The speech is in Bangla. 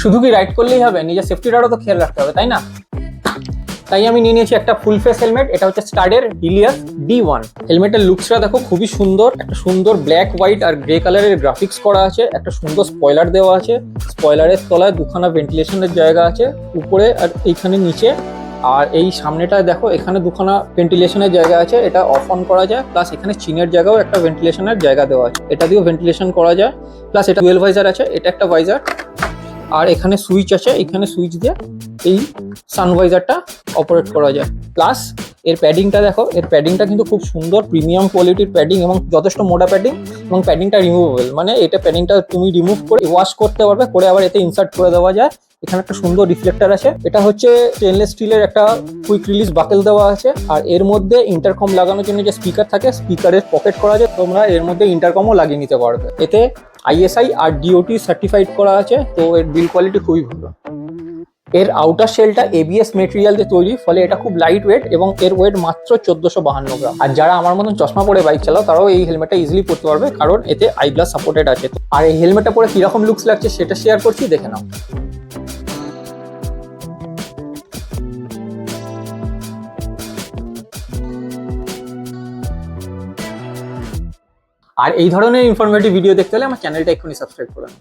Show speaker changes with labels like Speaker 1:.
Speaker 1: শুধু কি রাইড করলেই হবে, নিজের সেফটিটারও তো খেয়াল রাখতে হবে, তাই না? তাই আমি নিয়ে নিয়েছি একটা ফুল ফেস হেলমেট। এটা হচ্ছে স্টাডের হিলিয়াস D1। হেলমেটের লুকসটা দেখো, খুবই সুন্দর। একটা সুন্দর ব্ল্যাক, হোয়াইট আর গ্রে কালারের গ্রাফিক্স করা আছে। একটা সুন্দর স্পয়লার দেওয়া আছে। স্পয়লারের তলায় দুখানা ভেন্টিলেশনের জায়গা আছে, উপরে আর এইখানে নিচে। আর এই সামনেটা দেখো, এখানে দুখানা ভেন্টিলেশনের জায়গা আছে, এটা অফ অন করা যায়। প্লাস এখানে চিনের জায়গাও একটা ভেন্টিলেশনের জায়গা দেওয়া আছে, এটা দিয়েও ভেন্টিলেশন করা যায়। প্লাস এটা ডুয়েল ভাইজার আছে, এটা একটা ভাইজার। আর এখানে সুইচ আছে, এখানে সুইচ দিয়ে এই সানভাইজারটা অপারেট করা যায়। প্লাস এর প্যাডিংটা দেখো, এর প্যাডিংটা কিন্তু খুব সুন্দর, প্রিমিয়াম কোয়ালিটির প্যাডিং এবং যথেষ্ট মোটা প্যাডিং। এবং প্যাডিংটা রিমুভেবল, মানে এটা প্যাডিংটা তুমি রিমুভ করে ওয়াশ করতে পারবে, করে আবার এতে ইনসার্ট করে দেওয়া যায়। এখানে একটা সুন্দর রিফ্লেক্টর আছে। এটা হচ্ছে স্টেনলেস স্টিলের একটা কুইক রিলিজ বাকেল দেওয়া আছে। আর এর মধ্যে ইন্টারকম লাগানোর জন্য যে স্পিকার থাকে, স্পিকারের পকেট করা আছে, তোমরা এর মধ্যে ইন্টারকমও লাগিয়ে নিতে পারবে। এতে ISI আর DOT সার্টিফাইড করা আছে, তো এর বিল কোয়ালিটি খুবই ভালো। এর আউটার শেলটা ABS মেটেরিয়াল দিয়ে তৈরি, ফলে এটা খুব লাইট ওয়েট এবং এর ওয়েট মাত্র 1452 গ্রাম। আর যারা আমার মতন চশমা পরে বাইক চালাও, তারাও এই হেলমেটটা ইজিলি পরতে পারবে, কারণ এতে আইগ্লাস সাপোর্টেড আছে। আর এই হেলমেটটা পরে কিরকম লুকস লাগছে সেটা শেয়ার করছি, দেখে নাও। আর এই ধরনের ইনফরমেটিভ ভিডিও দেখতে হলে আমার চ্যানেলটা এক্ষুনি সাবস্ক্রাইব করে নাও।